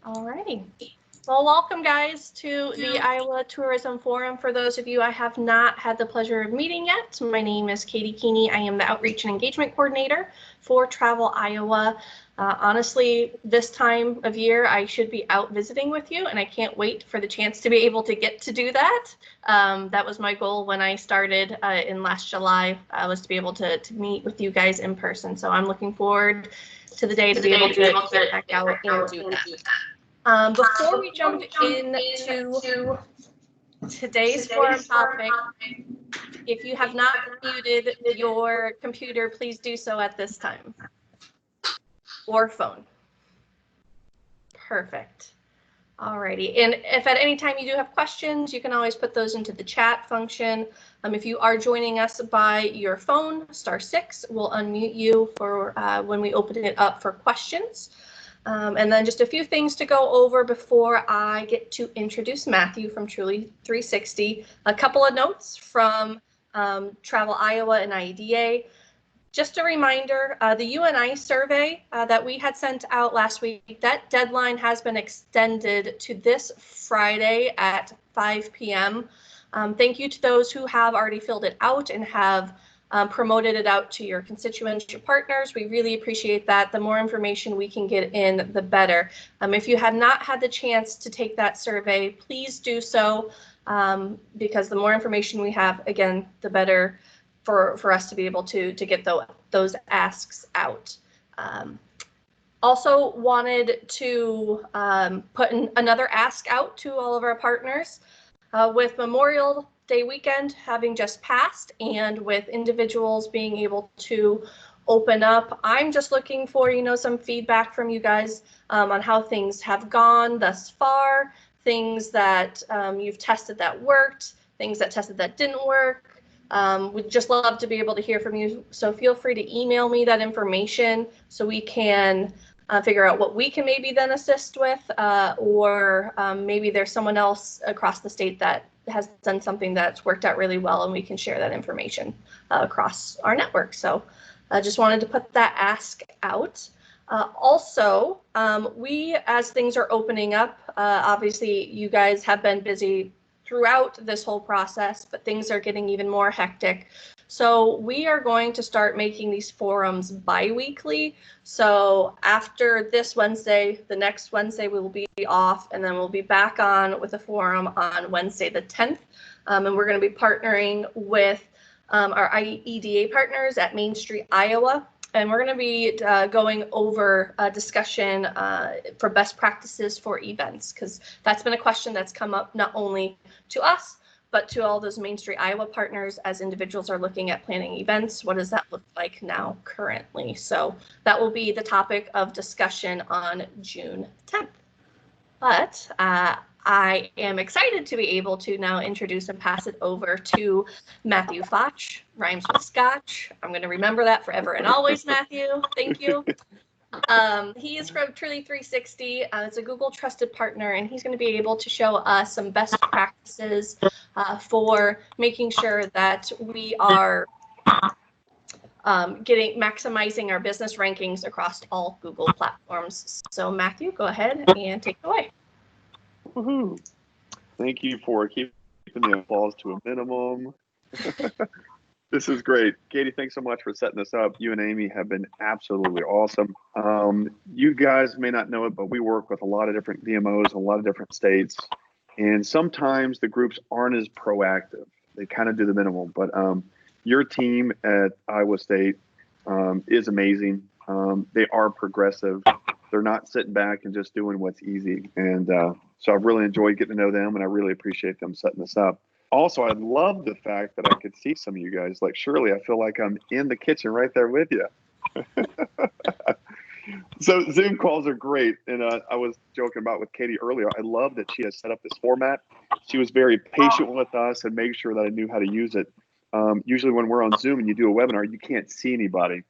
Alrighty. Well, welcome guys to the Iowa Tourism Forum. For those of you I have not had the pleasure of meeting yet, my name is Katie Keeney. I am the Outreach and Engagement Coordinator for Travel Iowa. Honestly, this time of year, I should be out visiting with you, and I can't wait for the chance to be able to get to do that. That was my goal when I started in last July, was to be able to meet with you guys in person. So I'm looking forward to the day to be able to get back out and do that. Before we jump into today's forum topic, if you have not muted your computer, please do so at this time. Or phone. Perfect. Alrighty, and if at any time you do have questions, you can always put those into the chat function. If you are joining us by your phone, *6 will unmute you for when we open it up for questions. And then just a few things to go over before I get to introduce Matthew from Truly 360. A couple of notes from Travel Iowa and IEDA. Just a reminder, the UNI survey that we had sent out last week, that deadline has been extended to this Friday at 5 p.m. Thank you to those who have already filled it out and have promoted it out to your constituents, your partners. We really appreciate that. The more information we can get in, the better. If you had not had the chance to take that survey, please do so, because the more information we have, again, the better for us to be able to get those asks out. Also wanted to put another ask out to all of our partners. With Memorial Day weekend having just passed and with individuals being able to open up, I'm just looking for, some feedback from you guys on how things have gone thus far, things that you've tested that worked, things that tested that didn't work. We'd just love to be able to hear from you. So feel free to email me that information so we can figure out what we can maybe then assist with, or maybe there's someone else across the state that has done something that's worked out really well and we can share that information across our network. So I just wanted to put that ask out. Also, we, as things are opening up, obviously you guys have been busy throughout this whole process, but things are getting even more hectic. So we are going to start making these forums bi-weekly. So after this Wednesday, the next Wednesday we will be off, and then we'll be back on with a forum on Wednesday the 10th. And we're going to be partnering with our IEDA partners at Main Street, Iowa. And we're going to be going over a discussion for best practices for events, because that's been a question that's come up not only to us, but to all those Main Street Iowa partners as individuals are looking at planning events. What does that look like now currently? So that will be the topic of discussion on June 10th. But I am excited to be able to now introduce and pass it over to Matthew Foch, rhymes with Scotch. I'm going to remember that forever and always, Matthew. Thank you. He is from Truly 360. It's a Google trusted partner, and he's going to be able to show us some best practices for making sure that we are maximizing our business rankings across all Google platforms. So Matthew, go ahead and take it away. Woohoo! Thank you for keeping the applause to a minimum. This is great. Katie, thanks so much for setting this up. You and Amy have been absolutely awesome. You guys may not know it, but we work with a lot of different DMOs, a lot of different states, and sometimes the groups aren't as proactive. They kind of do the minimum, but your team at Iowa State is amazing. They are progressive. They're not sitting back and just doing what's easy. And so I've really enjoyed getting to know them, and I really appreciate them setting this up. Also, I love the fact that I could see some of you guys. Like Shirley, I feel like I'm in the kitchen right there with you. So Zoom calls are great. And I was joking about with Katie earlier. I love that she has set up this format. She was very patient with us and made sure that I knew how to use it. Usually when we're on Zoom and you do a webinar, you can't see anybody.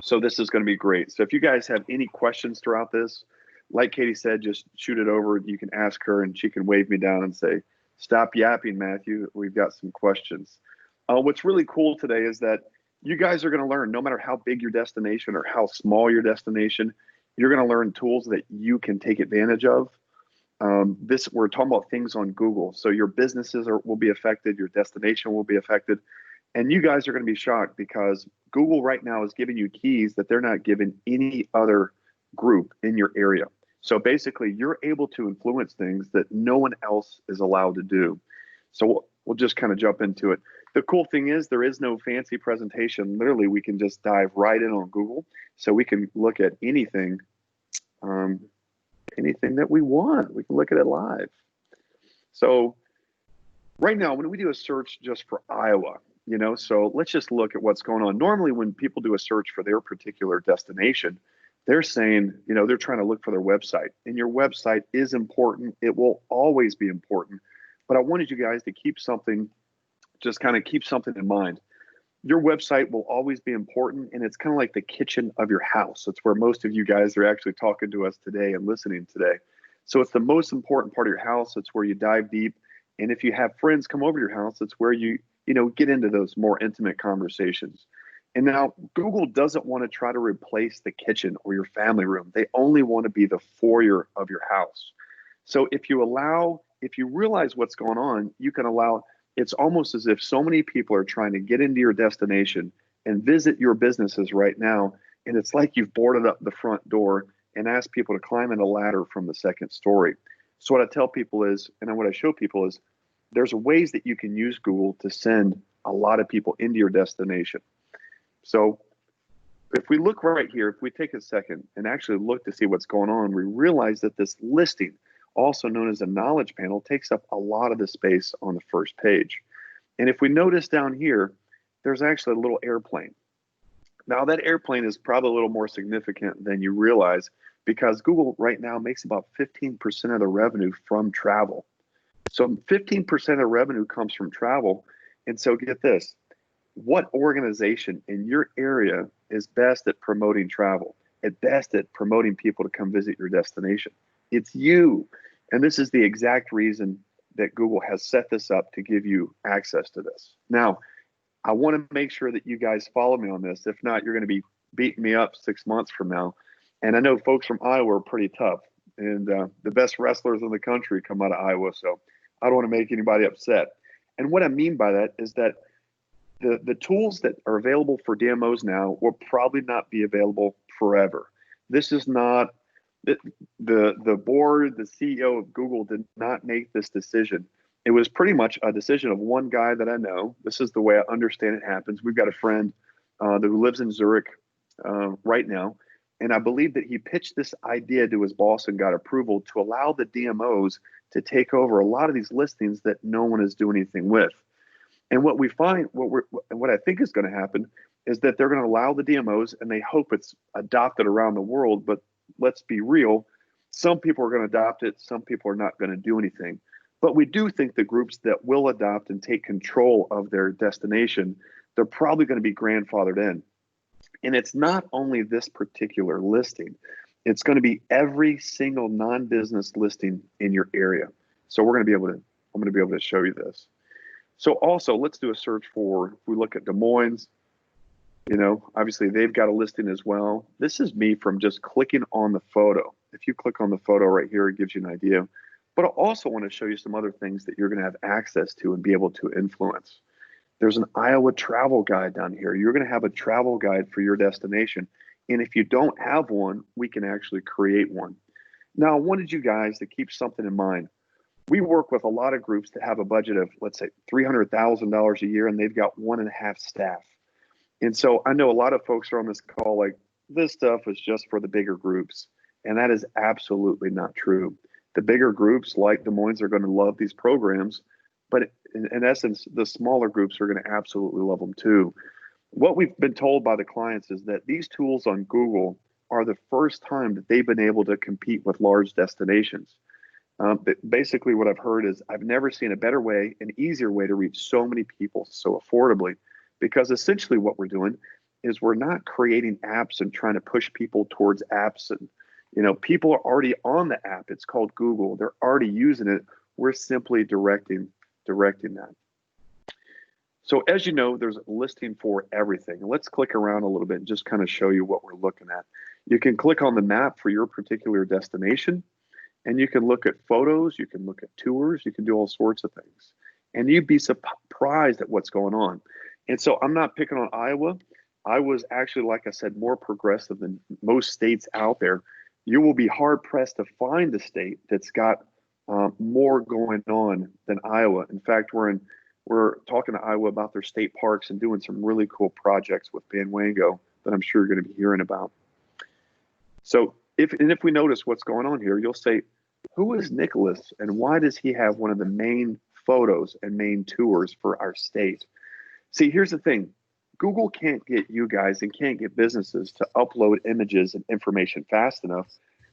So this is going to be great. So if you guys have any questions throughout this, like Katie said, just shoot it over. You can ask her and she can wave me down and say, stop yapping, Matthew. We've got some questions. What's really cool today is that you guys are going to learn, no matter how big your destination or how small your destination, You're going to learn tools that you can take advantage of. We're talking about things on Google. So your businesses will be affected, your destination will be affected. And you guys are going to be shocked because Google right now is giving you keys that they're not giving any other group in your area. So basically, you're able to influence things that no one else is allowed to do. So we'll just kind of jump into it. The cool thing is there is no fancy presentation. Literally, we can just dive right in on Google. So we can look at anything, anything that we want. We can look at it live. So right now, when we do a search just for Iowa, so let's just look at what's going on. Normally, when people do a search for their particular destination, they're saying, they're trying to look for their website. And your website is important. It will always be important. But I wanted you guys to keep something in mind. Your website will always be important. And it's kind of like the kitchen of your house. It's where most of you guys are actually talking to us today and listening today. So it's the most important part of your house. It's where you dive deep. And if you have friends come over to your house, it's where you get into those more intimate conversations. And now Google doesn't want to try to replace the kitchen or your family room. They only want to be the foyer of your house. So if you realize what's going on, you can allow, it's almost as if so many people are trying to get into your destination and visit your businesses right now. And it's like you've boarded up the front door and asked people to climb in a ladder from the second story. So what I tell people is, and what I show people is, there's ways that you can use Google to send a lot of people into your destination. So if we look right here, if we take a second and actually look to see what's going on, we realize that this listing, also known as a knowledge panel, takes up a lot of the space on the first page. And if we notice down here, there's actually a little airplane. Now that airplane is probably a little more significant than you realize because Google right now makes about 15% of the revenue from travel. So 15% of revenue comes from travel. And so get this, what organization in your area is best at promoting travel, at best at promoting people to come visit your destination? It's you. And this is the exact reason that Google has set this up to give you access to this. Now, I want to make sure that you guys follow me on this. If not, you're going to be beating me up 6 months from now. And I know folks from Iowa are pretty tough. And the best wrestlers in the country come out of Iowa. So I don't want to make anybody upset. And what I mean by that is that the tools that are available for DMOs now will probably not be available forever. This is not the board, the CEO of Google did not make this decision. It was pretty much a decision of one guy that I know. This is the way I understand it happens. We've got a friend who lives in Zurich right now. And I believe that he pitched this idea to his boss and got approval to allow the DMOs to take over a lot of these listings that no one is doing anything with. And what we find, what I think is going to happen is that they're going to allow the DMOs, and they hope it's adopted around the world. But let's be real, some people are going to adopt it, some people are not going to do anything. But we do think the groups that will adopt and take control of their destination, they're probably going to be grandfathered in. And it's not only this particular listing, it's going to be every single non-business listing in your area. So I'm going to be able to show you this. So also, let's do a search for, if we look at Des Moines, obviously they've got a listing as well. This is me from just clicking on the photo. If you click on the photo right here, it gives you an idea. But I also want to show you some other things that you're going to have access to and be able to influence. There's an Iowa travel guide down here. You're going to have a travel guide for your destination. And if you don't have one, we can actually create one. Now, I wanted you guys to keep something in mind. We work with a lot of groups that have a budget of, let's say, $300,000 a year, and they've got 1.5 staff. And so I know a lot of folks are on this call like, this stuff is just for the bigger groups. And that is absolutely not true. The bigger groups like Des Moines are going to love these programs, but in essence, the smaller groups are going to absolutely love them too. What we've been told by the clients is that these tools on Google are the first time that they've been able to compete with large destinations. Basically, what I've heard is I've never seen a better way, an easier way to reach so many people so affordably, because essentially what we're doing is we're not creating apps and trying to push people towards apps. And, people are already on the app. It's called Google. They're already using it. We're simply directing that. So as you know, there's a listing for everything. Let's click around a little bit and just kind of show you what we're looking at. You can click on the map for your particular destination, and you can look at photos, you can look at tours, you can do all sorts of things. And you'd be surprised at what's going on. And so I'm not picking on Iowa. I was actually, like I said, more progressive than most states out there. You will be hard pressed to find a state that's got more going on than Iowa. In fact, we're talking to Iowa about their state parks and doing some really cool projects with Van Wango that I'm sure you're going to be hearing about. So if we notice what's going on here, you'll say, who is Nicholas and why does he have one of the main photos and main tours for our state? See, here's the thing. Google can't get you guys and can't get businesses to upload images and information fast enough.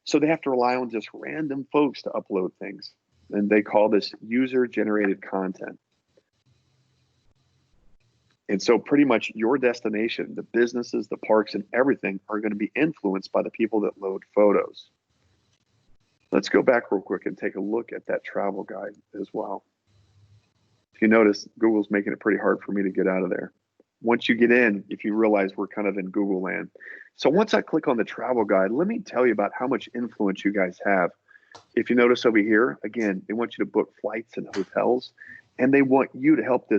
So they have to rely on just random folks to upload things. And they call this user-generated content. And so pretty much your destination, the businesses, the parks, and everything are going to be influenced by the people that load photos. Let's go back real quick and take a look at that travel guide as well. If you notice, Google's making it pretty hard for me to get out of there. Once you get in, if you realize we're kind of in Google land. So once I click on the travel guide, let me tell you about how much influence you guys have. If you notice over here, again, they want you to book flights and hotels, and they want you to help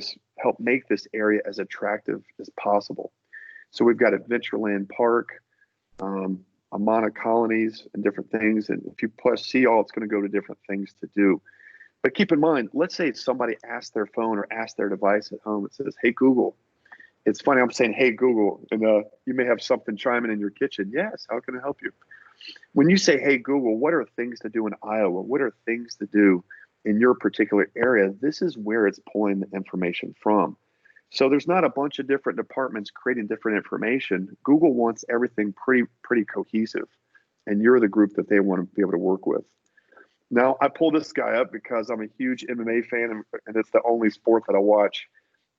make this area as attractive as possible. So we've got Adventureland Park, Amana Colonies, and different things. And if you plus see all, it's going to go to different things to do. But keep in mind, let's say somebody asks their phone or asks their device at home. It says, "Hey, Google." It's funny, I'm saying, "Hey, Google," and you may have something chiming in your kitchen. Yes, how can I help you? When you say, "Hey, Google, what are things to do in Iowa? What are things to do in your particular area?" This is where it's pulling the information from. So there's not a bunch of different departments creating different information. Google wants everything pretty cohesive, and you're the group that they want to be able to work with. Now, I pulled this guy up because I'm a huge MMA fan, and it's the only sport that I watch.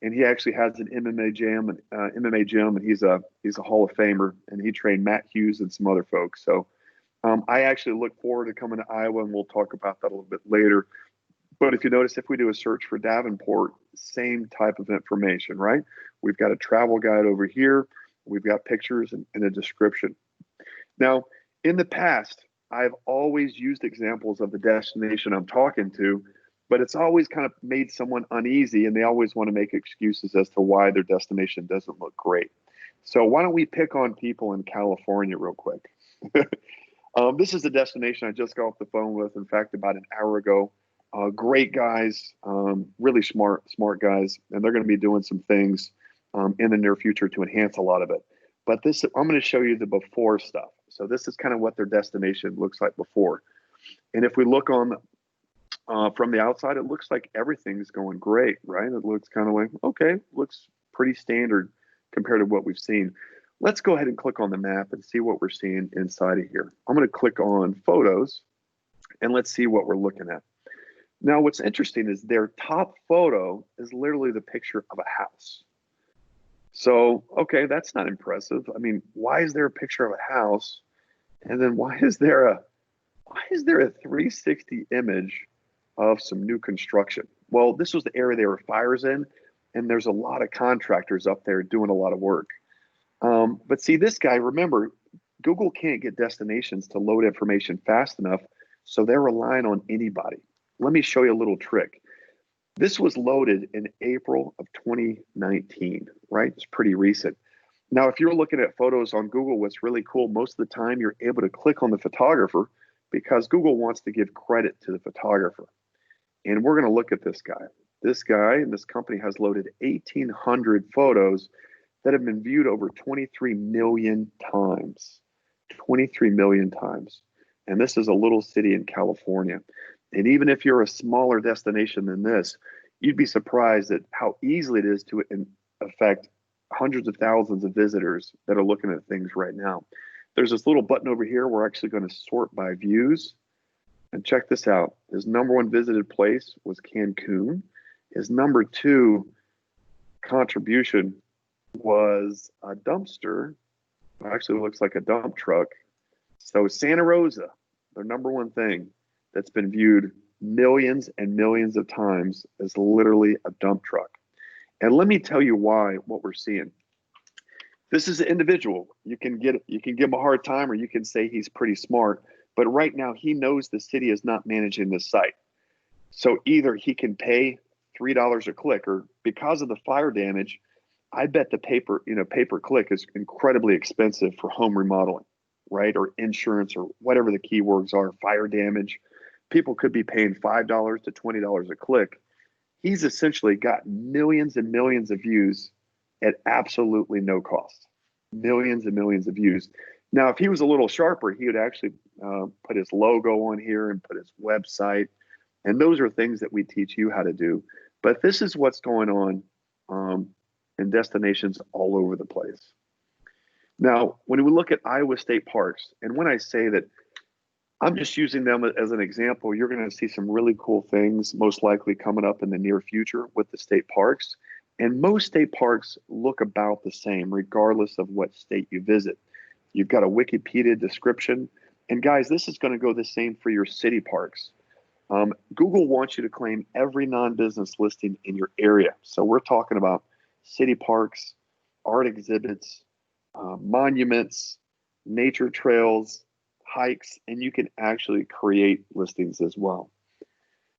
And he actually has an MMA gym, and he's a Hall of Famer, and he trained Matt Hughes and some other folks. So I actually look forward to coming to Iowa, and we'll talk about that a little bit later. But if you notice, if we do a search for Davenport, same type of information, right? We've got a travel guide over here. We've got pictures and a description. Now, in the past, I've always used examples of the destination I'm talking to, but it's always kind of made someone uneasy, and they always want to make excuses as to why their destination doesn't look great. So why don't we pick on people in California real quick? This is the destination I just got off the phone with, in fact, about an hour ago. Great guys, really smart guys, and they're going to be doing some things in the near future to enhance a lot of it. But I'm going to show you the before stuff. So this is kind of what their destination looks like before. And if we look on from the outside, it looks like everything's going great, right? It looks kind of like, okay, looks pretty standard compared to what we've seen. Let's go ahead and click on the map and see what we're seeing inside of here. I'm going to click on photos, and let's see what we're looking at. Now, what's interesting is their top photo is literally the picture of a house. So, okay, that's not impressive. I mean, why is there a picture of a house? And then why is there a 360 image of some new construction? Well, this was the area there were fires in, and there's a lot of contractors up there doing a lot of work. But see, this guy, remember, Google can't get destinations to load information fast enough, so they're relying on anybody. Let me show you a little trick. This was loaded in April of 2019, right? It's pretty recent. Now, if you're looking at photos on Google, what's really cool, most of the time you're able to click on the photographer because Google wants to give credit to the photographer. And we're going to look at this guy. This guy and this company has loaded 1,800 photos that have been viewed over 23 million times. 23 million times. And this is a little city in California. And even if you're a smaller destination than this, you'd be surprised at how easily it is to affect hundreds of thousands of visitors that are looking at things right now. There's this little button over here. We're actually going to sort by views. And check this out. His number one visited place was Cancun. His number two contribution was a dumpster. Actually, it looks like a dump truck. So Santa Rosa, their number one thing that's been viewed millions and millions of times is literally a dump truck. And let me tell you why, what we're seeing. This is an individual. You can give him a hard time, or you can say he's pretty smart. But right now, he knows the city is not managing this site. So either he can pay $3 a click, or because of the fire damage, I bet the pay-per-click is incredibly expensive for home remodeling, right? Or insurance, or whatever the keywords are, fire damage. People could be paying $5 to $20 a click. He's essentially got millions and millions of views at absolutely no cost. Millions and millions of views. Now, if he was a little sharper, he would actually put his logo on here and put his website. And those are things that we teach you how to do. But this is what's going on in destinations all over the place. Now, when we look at Iowa State Parks, and when I say that I'm just using them as an example, you're going to see some really cool things most likely coming up in the near future with the state parks. And most state parks look about the same, regardless of what state you visit. You've got a Wikipedia description. And guys, this is going to go the same for your city parks. Google wants you to claim every non-business listing in your area. So we're talking about city parks, art exhibits, monuments, nature trails, hikes, and you can actually create listings as well.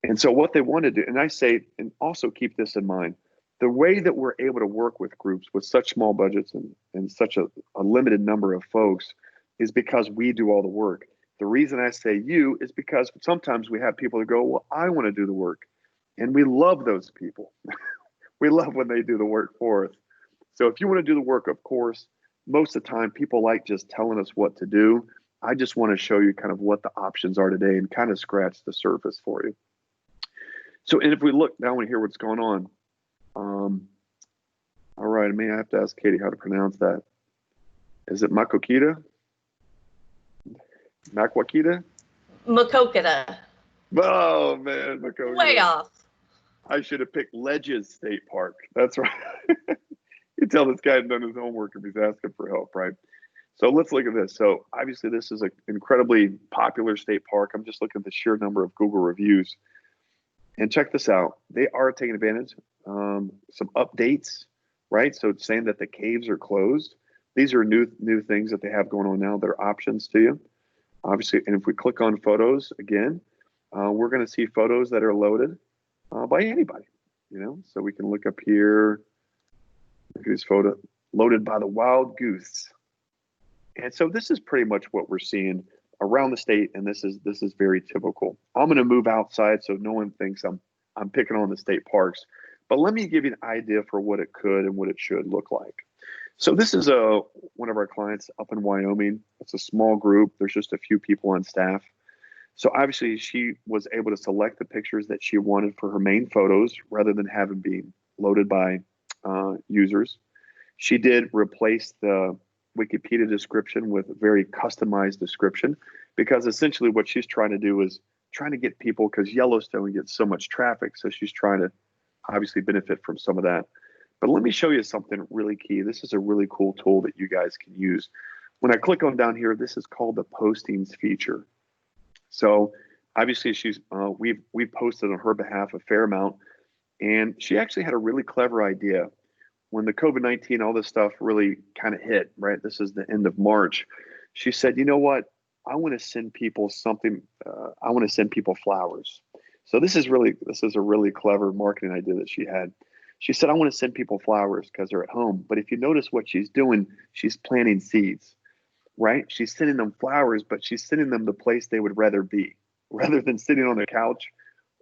And so what they want to do, and I say, and also keep this in mind, the way that we're able to work with groups with such small budgets and such a limited number of folks is because we do all the work. The reason I say you is because sometimes we have people that go, well, I want to do the work. And we love those people. We love when they do the work for us. So if you want to do the work, of course, most of the time people like just telling us what to do. I just want to show you kind of what the options are today and kind of scratch the surface for you. So, and if we look now and hear what's going on, all right, I may have to ask Katie how to pronounce that. Is it Makokita? Makwakita? Makokita. Oh man, Makokita. Way off. I should have picked Ledges State Park. That's right. You tell this guy hadn't done his homework if he's asking for help, right? So let's look at this. So obviously this is an incredibly popular state park. I'm just looking at the sheer number of Google reviews. And check this out. They are taking advantage. Some updates, right? So it's saying that the caves are closed. These are new things that they have going on now that are options to you. Obviously, and if we click on photos again, we're going to see photos that are loaded by anybody, you know? So we can look up here, look at this photo, loaded by the Wild Goose. And so this is pretty much what we're seeing around the state, and this is very typical. I'm going to move outside so no one thinks I'm picking on the state parks, but let me give you an idea for what it could and what it should look like. So this is one of our clients up in Wyoming. It's a small group. There's just a few people on staff. So obviously she was able to select the pictures that she wanted for her main photos rather than having been loaded by users. She did replace the Wikipedia description with a very customized description, because essentially what she's trying to do is trying to get people, because Yellowstone gets so much traffic, so she's trying to obviously benefit from some of that. But let me show you something really key. This is a really cool tool that you guys can use. When I click on down here, this is called the postings feature. So obviously we've posted on her behalf a fair amount, and she actually had a really clever idea. When the COVID-19, all this stuff really kind of hit, right? This is the end of March. She said, you know what? I want to send people something. I want to send people flowers. So this is a really clever marketing idea that she had. She said, I want to send people flowers because they're at home. But if you notice what she's doing, she's planting seeds, right? She's sending them flowers, but she's sending them the place they would rather be, rather than sitting on the couch.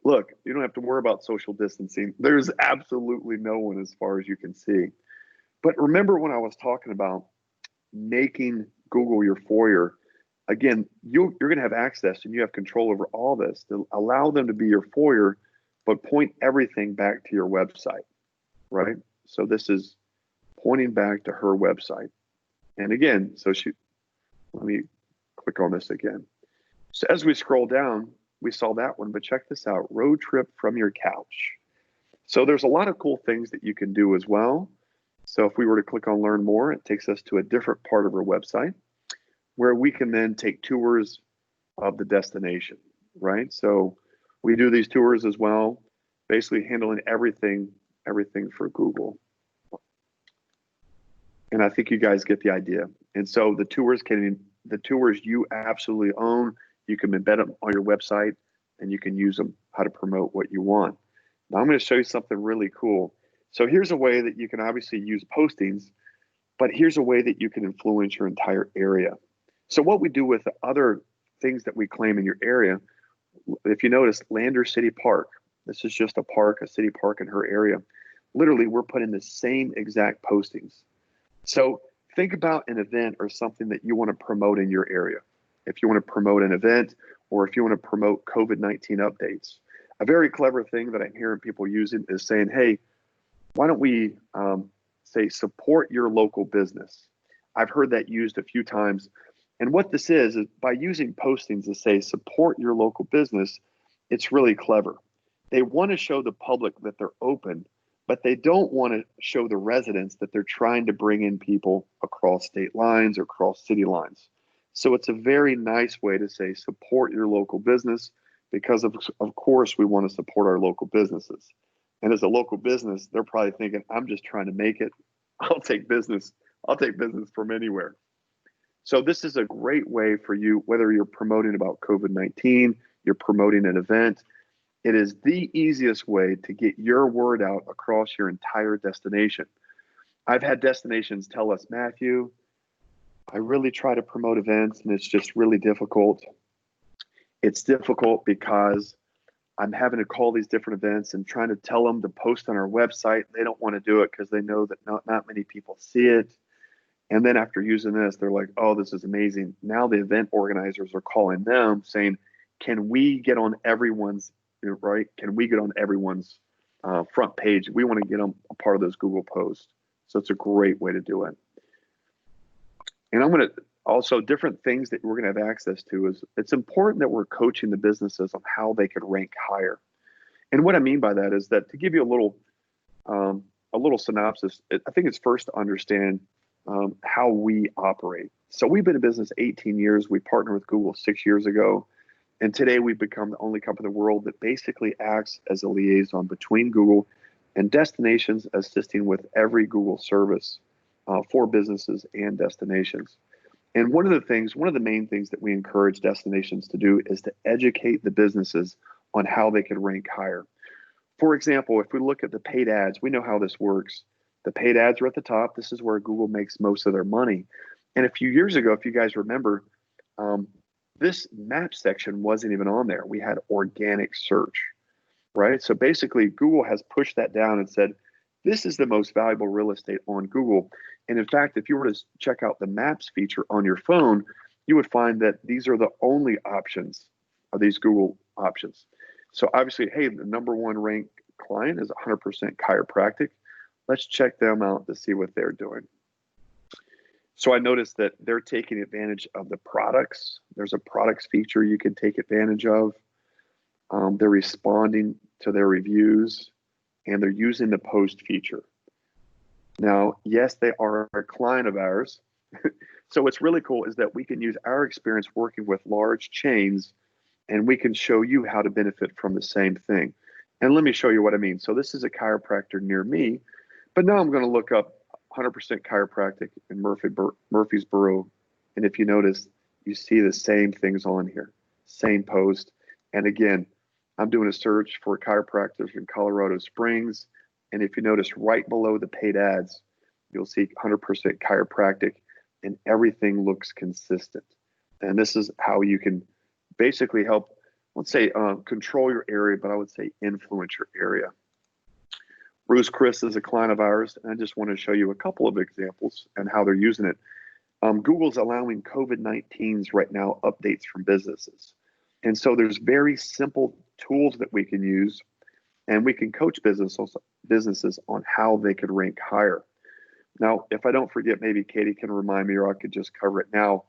Look, you don't have to worry about social distancing. There's absolutely no one as far as you can see. But remember when I was talking about making Google your foyer, again, you're going to have access and you have control over all this to allow them to be your foyer, but point everything back to your website, right? So this is pointing back to her website. And again, let me click on this again. So as we scroll down, we saw that one, but check this out, road trip from your couch. So there's a lot of cool things that you can do as well. So if we were to click on learn more, it takes us to a different part of our website where we can then take tours of the destination, right? So we do these tours as well, basically handling everything for Google. And I think you guys get the idea. And so the tours you absolutely own, you can embed them on your website and you can use them how to promote what you want. Now I'm going to show you something really cool. So here's a way that you can obviously use postings, but here's a way that you can influence your entire area. So what we do with the other things that we claim in your area, if you notice, Lander City Park, this is just a city park in her area. Literally, we're putting the same exact postings. So think about an event or something that you want to promote in your area. If you want to promote an event or if you want to promote COVID-19 updates, a very clever thing that I'm hearing people using is saying, hey, why don't we say support your local business? I've heard that used a few times. And what this is by using postings to say support your local business, it's really clever. They want to show the public that they're open, but they don't want to show the residents that they're trying to bring in people across state lines or across city lines. So it's a very nice way to say support your local business because of course we want to support our local businesses. And as a local business, they're probably thinking, I'm just trying to make it. I'll take business from anywhere. So this is a great way for you, whether you're promoting about COVID-19, you're promoting an event. It is the easiest way to get your word out across your entire destination. I've had destinations tell us, Matthew, I really try to promote events and it's just really difficult. It's difficult because I'm having to call these different events and trying to tell them to post on our website. They don't want to do it because they know that not many people see it. And then after using this, they're like, oh, this is amazing. Now the event organizers are calling them saying, can we get on everyone's, right? Can we get on everyone's front page? We want to get them a part of those Google posts. So it's a great way to do it. And I'm going to also different things that we're going to have access to is it's important that we're coaching the businesses on how they could rank higher. And what I mean by that is that to give you a little synopsis, I think it's first to understand how we operate. So we've been in business 18 years. We partnered with Google 6 years ago. And today we've become the only company in the world that basically acts as a liaison between Google and destinations, assisting with every Google service for businesses and destinations. And one of the main things that we encourage destinations to do is to educate the businesses on how they could rank higher. For example, if we look at the paid ads, we know how this works. The paid ads are at the top. This is where Google makes most of their money. And a few years ago, if you guys remember, this map section wasn't even on there. We had organic search, right? So basically, Google has pushed that down and said, this is the most valuable real estate on Google. And in fact, if you were to check out the Maps feature on your phone, you would find that these are the only options of these Google options. So obviously, hey, the number one ranked client is 100% chiropractic. Let's check them out to see what they're doing. So I noticed that they're taking advantage of the products. There's a products feature you can take advantage of. They're responding to their reviews and they're using the post feature. Now, yes, they are a client of ours. So what's really cool is that we can use our experience working with large chains and we can show you how to benefit from the same thing. And let me show you what I mean. So this is a chiropractor near me, but now I'm going to look up 100% chiropractic in Murfreesboro. And if you notice, you see the same things on here, same post. And again, I'm doing a search for chiropractors in Colorado Springs. And if you notice right below the paid ads, you'll see 100% chiropractic and everything looks consistent. And this is how you can basically help, let's say, control your area, but I would say influence your area. Bruce Chris is a client of ours, and I just want to show you a couple of examples and how they're using it. Google's allowing COVID-19's right now updates from businesses. And so there's very simple tools that we can use, and we can coach businesses on how they could rank higher. Now, if I don't forget, maybe Katie can remind me, or I could just cover it now,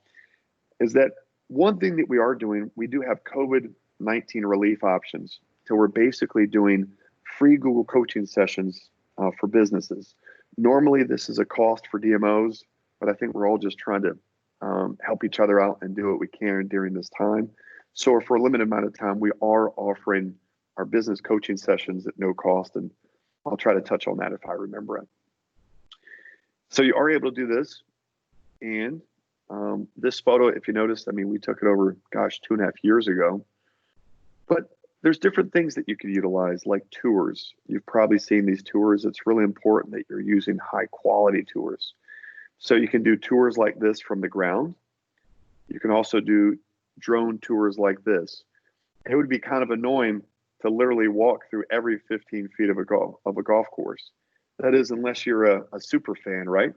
is that one thing that we are doing, we do have COVID-19 relief options. So we're basically doing free Google coaching sessions for businesses. Normally, this is a cost for DMOs, but I think we're all just trying to help each other out and do what we can during this time. So for a limited amount of time, we are offering our business coaching sessions at no cost, and I'll try to touch on that if I remember it. So you are able to do this. And this photo, if you noticed, I mean, we took it over, gosh, 2.5 years ago. But there's different things that you could utilize, like tours. You've probably seen these tours. It's really important that you're using high quality tours. So you can do tours like this from the ground. You can also do drone tours like this. It would be kind of annoying to literally walk through every 15 feet of a golf course. That is, unless you're a super fan, right?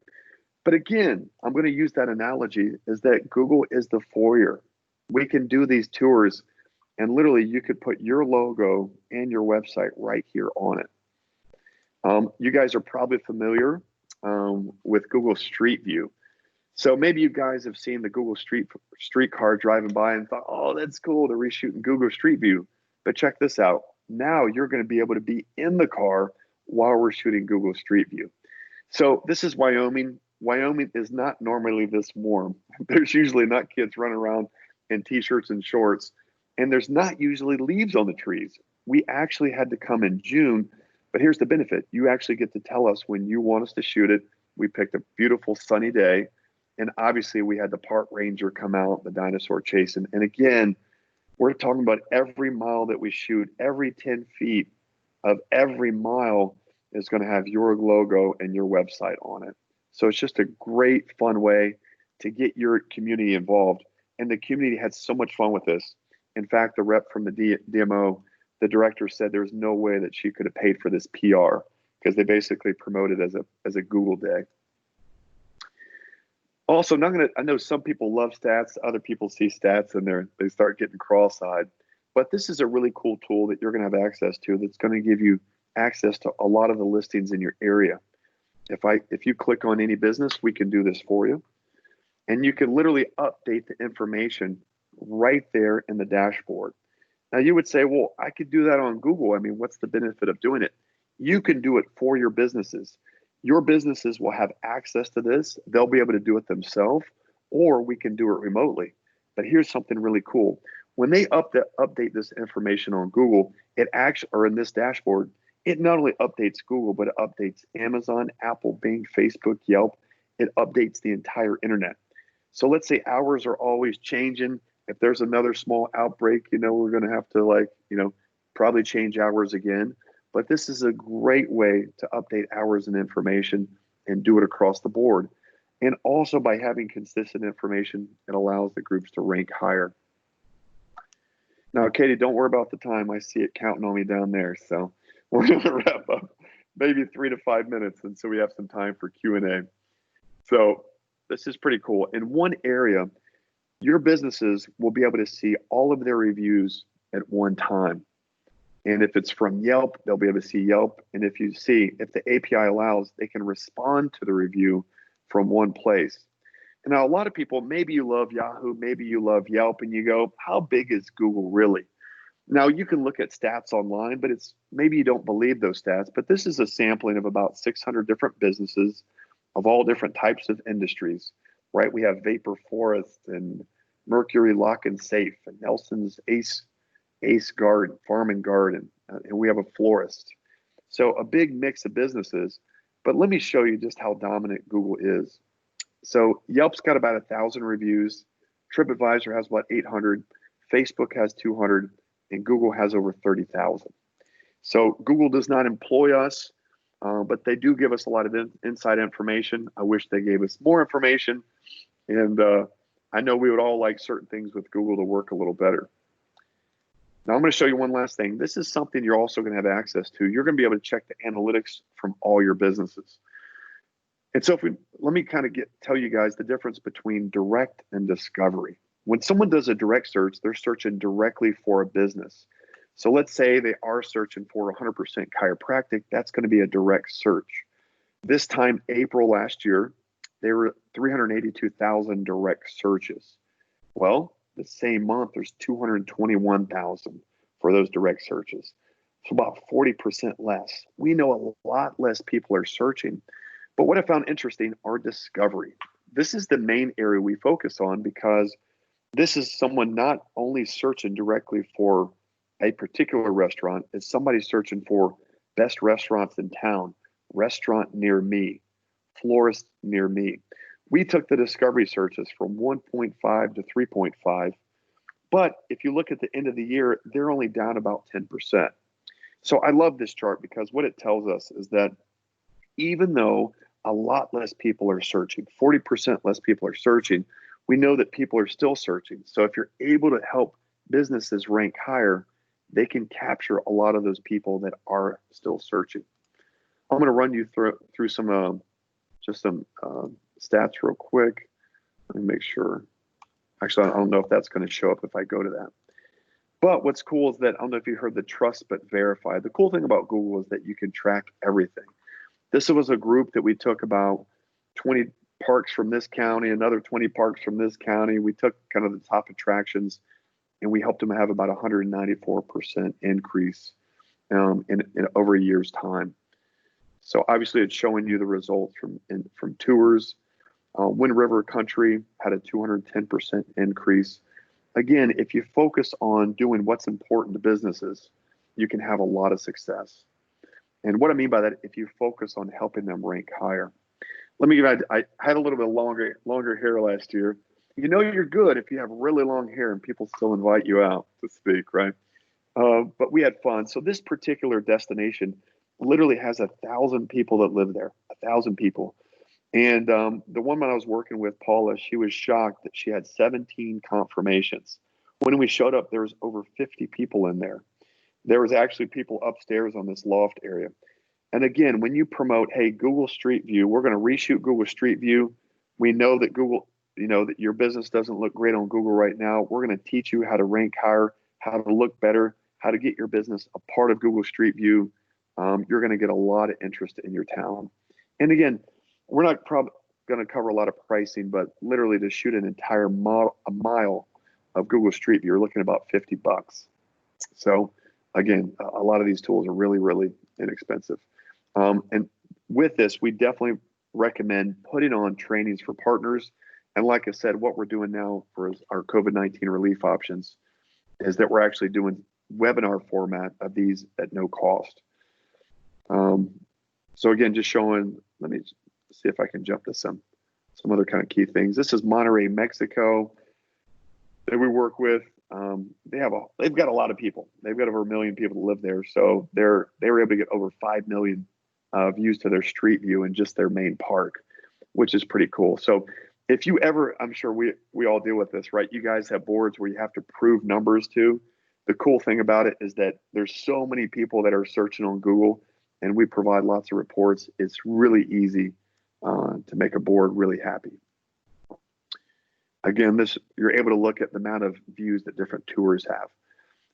But again, I'm going to use that analogy is that Google is the foyer. We can do these tours and literally you could put your logo and your website right here on it. You guys are probably familiar with Google Street View. So maybe you guys have seen the Google Street car driving by and thought, oh, that's cool to reshoot in Google Street View. But check this out. Now you're going to be able to be in the car while we're shooting Google Street View. So this is Wyoming. Wyoming is not normally this warm. There's usually not kids running around in t-shirts and shorts, and there's not usually leaves on the trees. We actually had to come in June, but here's the benefit. You actually get to tell us when you want us to shoot it. We picked a beautiful sunny day, and obviously we had the park ranger come out, the dinosaur chasing. And again, we're talking about every mile that we shoot, every 10 feet of every mile is going to have your logo and your website on it. So it's just a great, fun way to get your community involved. And the community had so much fun with this. In fact, the rep from the DMO, the director said there's no way that she could have paid for this PR because they basically promoted as a Google day. Also, I know some people love stats, other people see stats and they start getting cross-eyed. But this is a really cool tool that you're going to have access to that's going to give you access to a lot of the listings in your area. If you click on any business, we can do this for you. And you can literally update the information right there in the dashboard. Now you would say, well, I could do that on Google. I mean, what's the benefit of doing it? You can do it for your businesses. Your businesses will have access to this. They'll be able to do it themselves, or we can do it remotely. But here's something really cool. When they update this information on Google, or in this dashboard, it not only updates Google, but it updates Amazon, Apple, Bing, Facebook, Yelp. It updates the entire internet. So let's say hours are always changing. If there's another small outbreak, we're going to have to probably change hours again. But this is a great way to update hours and information and do it across the board. And also by having consistent information, it allows the groups to rank higher. Now, Katie, don't worry about the time. I see it counting on me down there. So we're going to wrap up maybe 3 to 5 minutes. And so we have some time for Q&A. So this is pretty cool. In one area, your businesses will be able to see all of their reviews at one time. And if it's from Yelp, they'll be able to see Yelp. And if the API allows, they can respond to the review from one place. And now a lot of people, maybe you love Yahoo, maybe you love Yelp, and you go, how big is Google really? Now you can look at stats online, but maybe you don't believe those stats, but this is a sampling of about 600 different businesses of all different types of industries, right? We have Vapor Forest and Mercury Lock and Safe and Nelson's Ace Garden, Farm and Garden, and we have a florist. So a big mix of businesses, but let me show you just how dominant Google is. So Yelp's got about 1,000 reviews, TripAdvisor has about 800, Facebook has 200, and Google has over 30,000. So Google does not employ us, but they do give us a lot of inside information. I wish they gave us more information, and I know we would all like certain things with Google to work a little better. Now I'm going to show you one last thing. This is something you're also going to have access to. You're going to be able to check the analytics from all your businesses. And so let me kind of tell you guys the difference between direct and discovery. When someone does a direct search, they're searching directly for a business. So let's say they are searching for 100% chiropractic. That's going to be a direct search. This time, April last year, there were 382,000 direct searches. Well, the same month, there's 221,000 for those direct searches. So about 40% less. We know a lot less people are searching. But what I found interesting are discovery. This is the main area we focus on because this is someone not only searching directly for a particular restaurant, it's somebody searching for best restaurants in town, restaurant near me, florist near me. We took the discovery searches from 1.5 to 3.5. But if you look at the end of the year, they're only down about 10%. So I love this chart because what it tells us is that even though a lot less people are searching, 40% less people are searching, we know that people are still searching. So if you're able to help businesses rank higher, they can capture a lot of those people that are still searching. I'm going to run you through some stats real quick. Let me make sure. Actually, I don't know if that's going to show up if I go to that. But what's cool is that, I don't know if you heard the trust but verify. The cool thing about Google is that you can track everything. This was a group that we took about 20 parks from this county, another 20 parks from this county. We took kind of the top attractions and we helped them have about 194% increase in over a year's time. So obviously it's showing you the results from tours. Wind River Country had a 210% increase. Again, if you focus on doing what's important to businesses, you can have a lot of success. And what I mean by that, if you focus on helping them rank higher. Let me give you, I had a little bit longer hair last year. You know you're good if you have really long hair and people still invite you out to speak, right? But we had fun. So this particular destination literally has 1,000 people that live there, 1,000 people. And the woman I was working with, Paula, she was shocked that she had 17 confirmations. When we showed up, there was over 50 people in there. There was actually people upstairs on this loft area. And again, when you promote, hey, Google Street View, we're going to reshoot Google Street View. We know that Google, that your business doesn't look great on Google right now. We're going to teach you how to rank higher, how to look better, how to get your business a part of Google Street View. You're going to get a lot of interest in your town. And again, we're not probably going to cover a lot of pricing, but literally to shoot an entire mile of Google Street View, you're looking at about $50. So again, a lot of these tools are really, really inexpensive. And with this, we definitely recommend putting on trainings for partners. And like I said, what we're doing now for our COVID-19 relief options is that we're actually doing webinar format of these at no cost. So again, just showing, let me see if I can jump to some other kind of key things. This is Monterrey, Mexico that we work with. They've got a lot of people. They've got over 1 million people that live there. So they were able to get over 5 million views to their street view in just their main park, which is pretty cool. So if you ever, I'm sure we all deal with this, right? You guys have boards where you have to prove numbers to. The cool thing about it is that there's so many people that are searching on Google, and we provide lots of reports. It's really easy to make a board really happy. Again, you're able to look at the amount of views that different tours have.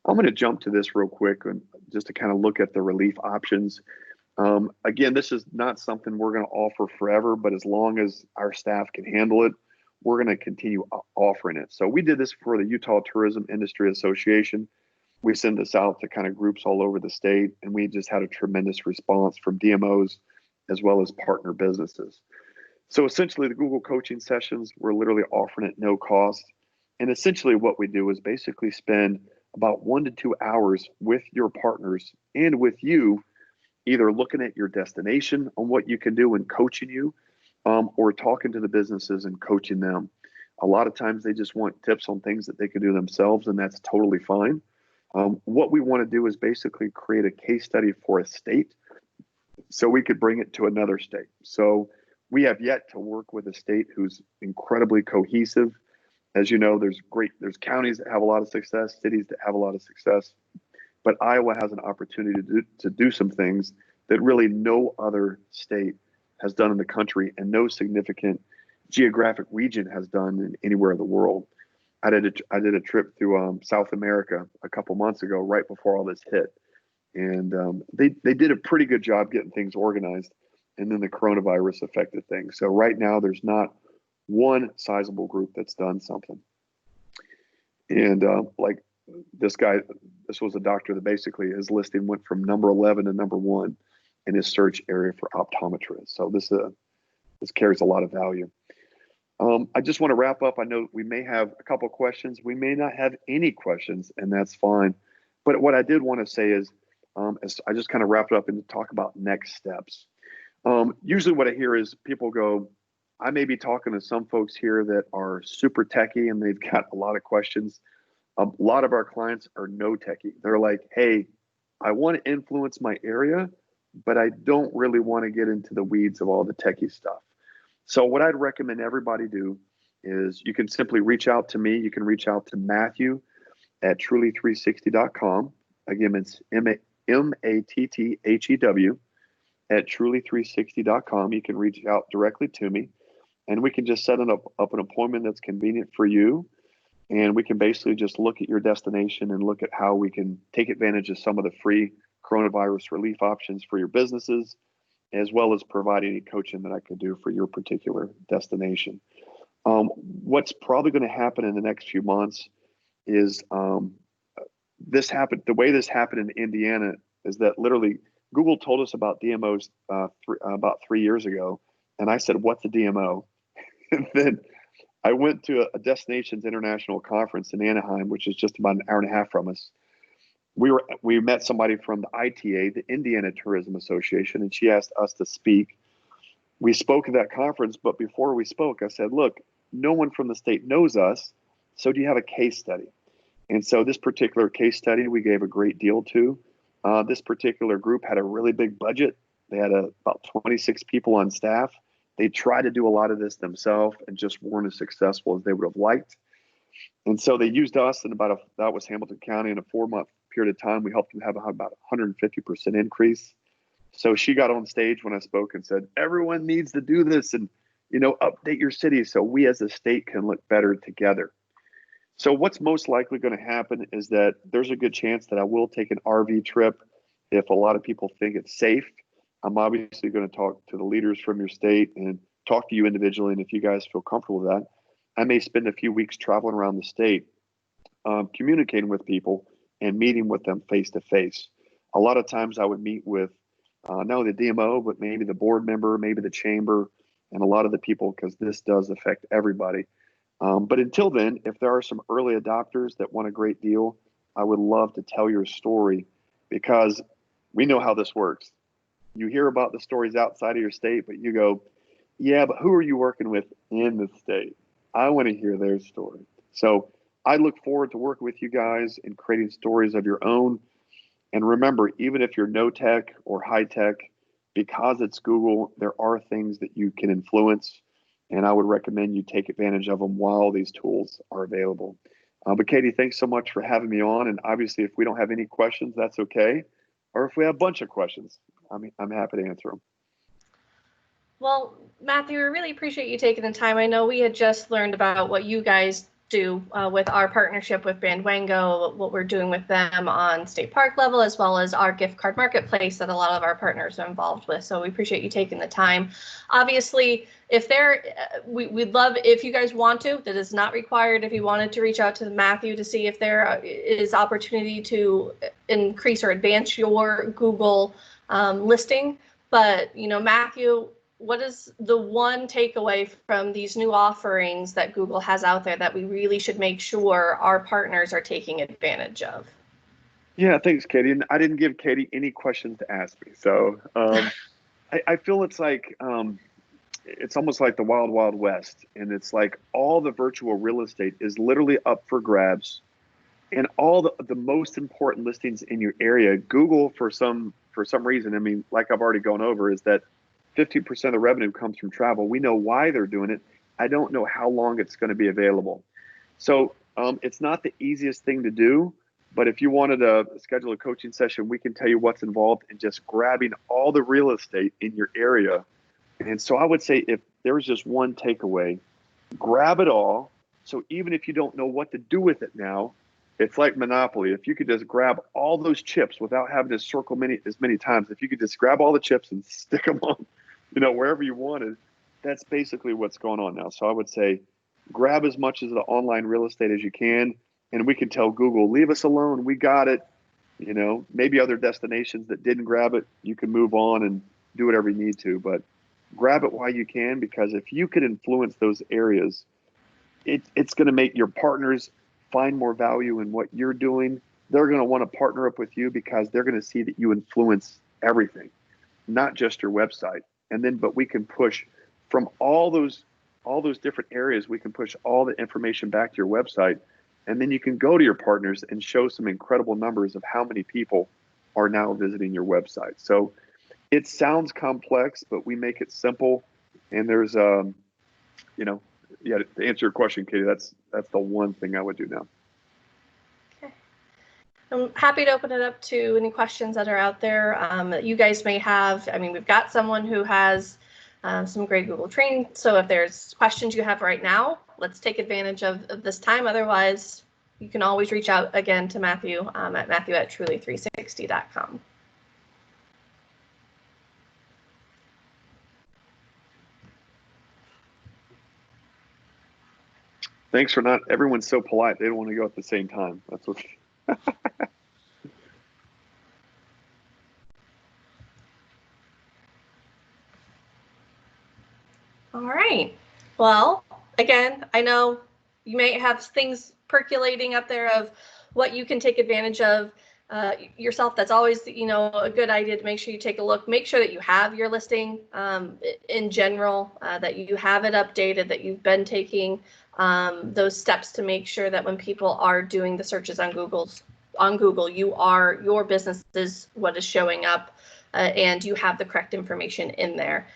I'm going to jump to this real quick and just to kind of look at the relief options. Again, this is not something we're going to offer forever, but as long as our staff can handle it, we're going to continue offering it. So we did this for the Utah Tourism Industry Association. We send this out to kind of groups all over the state, and we just had a tremendous response from DMOs as well as partner businesses. So essentially the Google coaching sessions, we're literally offering at no cost. And essentially what we do is basically spend about 1 to 2 hours with your partners and with you, either looking at your destination on what you can do and coaching you, or talking to the businesses and coaching them. A lot of times they just want tips on things that they can do themselves, and that's totally fine. What we want to do is basically create a case study for a state so we could bring it to another state. So we have yet to work with a state who's incredibly cohesive. As you know, there's counties that have a lot of success, cities that have a lot of success, but Iowa has an opportunity to do some things that really no other state has done in the country and no significant geographic region has done in anywhere in the world. I did a trip through South America a couple months ago, right before all this hit. And they did a pretty good job getting things organized. And then the coronavirus affected things. So right now there's not one sizable group that's done something. And like this guy, this was a doctor that basically his listing went from number 11 to number 1 in his search area for optometrists. So this carries a lot of value. I just want to wrap up. I know we may have a couple of questions. We may not have any questions, and that's fine. But what I did want to say is, as I just kind of wrapped up and talk about next steps. Usually what I hear is people go, I may be talking to some folks here that are super techie and they've got a lot of questions. A lot of our clients are no techie. They're like, hey, I want to influence my area, but I don't really want to get into the weeds of all the techie stuff. So what I'd recommend everybody do is you can simply reach out to me. You can reach out to Matthew at truly360.com. Again, it's Matthew at truly360.com. You can reach out directly to me and we can just set up an appointment that's convenient for you. And we can basically just look at your destination and look at how we can take advantage of some of the free coronavirus relief options for your businesses, as well as provide any coaching that I could do for your particular destination. What's probably going to happen in the next few months is the way this happened in Indiana is that literally Google told us about DMOs about 3 years ago. And I said, what's a DMO? And then I went to a Destinations International conference in Anaheim, which is just about an hour and a half from us. We met somebody from the ITA, the Indiana Tourism Association, and she asked us to speak. We spoke at that conference, but before we spoke, I said, look, no one from the state knows us, so do you have a case study? And so this particular case study we gave a great deal to. This particular group had a really big budget. They had about 26 people on staff. They tried to do a lot of this themselves and just weren't as successful as they would have liked. And so they used us in that was Hamilton County in a 4-month period of time. We helped them have about 150% increase. So she got on stage when I spoke and said, everyone needs to do this and, update your city so we as a state can look better together. So what's most likely going to happen is that there's a good chance that I will take an RV trip if a lot of people think it's safe. I'm obviously going to talk to the leaders from your state and talk to you individually. And if you guys feel comfortable with that, I may spend a few weeks traveling around the state, communicating with people and meeting with them face to face. A lot of times I would meet with not only the DMO, but maybe the board member, maybe the chamber, and a lot of the people, because this does affect everybody. But until then, if there are some early adopters that want a great deal, I would love to tell your story because we know how this works. You hear about the stories outside of your state, but you go, yeah, but who are you working with in the state? I want to hear their story. So I look forward to working with you guys and creating stories of your own. And remember, even if you're no tech or high tech, because it's Google, there are things that you can influence. And I would recommend you take advantage of them while these tools are available. But Katie, thanks so much for having me on. And obviously, if we don't have any questions, that's okay. Or if we have a bunch of questions, I'm happy to answer them. Well, Matthew, we really appreciate you taking the time. I know we had just learned about what you guys do with our partnership with Bandwango, what we're doing with them on state park level, as well as our gift card marketplace that a lot of our partners are involved with. So we appreciate you taking the time. Obviously, if we'd love if you guys want to, that is not required. If you wanted to reach out to Matthew to see if there is opportunity to increase or advance your Google listing. But, Matthew, what is the one takeaway from these new offerings that Google has out there that we really should make sure our partners are taking advantage of? Yeah, thanks, Katie. And I didn't give Katie any questions to ask me. So I feel it's like, it's almost like the wild, wild west. And it's like all the virtual real estate is literally up for grabs. And all the most important listings in your area, Google, for some reason, like I've already gone over, is that 50% of the revenue comes from travel. We know why they're doing it. I don't know how long it's going to be available. So it's not the easiest thing to do, but if you wanted to schedule a coaching session, we can tell you what's involved in just grabbing all the real estate in your area. And so I would say if there was just one takeaway, grab it all. So even if you don't know what to do with it now, it's like Monopoly. If you could just grab all those chips without having to circle as many times, if you could just grab all the chips and stick them on, wherever you wanted, that's basically what's going on now. So I would say grab as much of the online real estate as you can, and we can tell Google, leave us alone. We got it. Maybe other destinations that didn't grab it, you can move on and do whatever you need to, but grab it while you can, because if you could influence those areas, it's going to make your partners find more value in what you're doing. They're going to want to partner up with you because they're going to see that you influence everything, not just your website. And then, but we can push from all those different areas, we can push all the information back to your website. And then you can go to your partners and show some incredible numbers of how many people are now visiting your website. So it sounds complex, but we make it simple. And there's, to answer your question, Katie, that's the one thing I would do now. Okay. I'm happy to open it up to any questions that are out there that you guys may have. I mean, we've got someone who has some great Google training. So if there's questions you have right now, let's take advantage of this time. Otherwise, you can always reach out again to Matthew at matthew@truly360.com. Thanks for not, everyone's so polite. They don't want to go at the same time. That's what. All right. Well, again, I know you may have things percolating up there of what you can take advantage of yourself. That's always, a good idea to make sure you take a look. Make sure that you have your listing in general, that you have it updated, that you've been taking those steps to make sure that when people are doing the searches on Google, your business is what is showing up, and you have the correct information in there.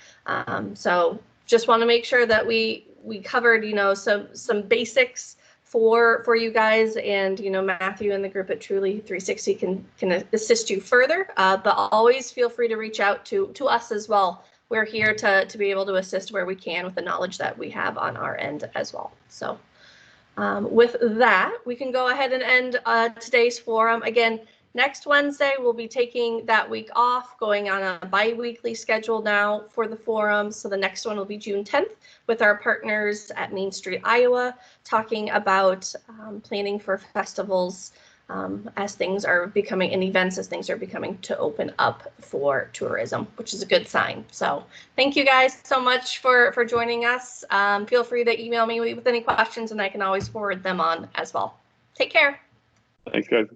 So just want to make sure that we covered, some basics for you guys, and Matthew and the group at Truly 360 can assist you further. But always feel free to reach out to us as well. We're here to be able to assist where we can with the knowledge that we have on our end as well. So with that, we can go ahead and end today's forum. Again, next Wednesday, we'll be taking that week off, going on a bi-weekly schedule now for the forum. So the next one will be June 10th with our partners at Main Street, Iowa, talking about planning for festivals as things are becoming, and events as things are becoming to open up for tourism, which is a good sign. So thank you guys so much for joining us. Feel free to email me with any questions, and I can always forward them on as well. Take care. Thanks, guys.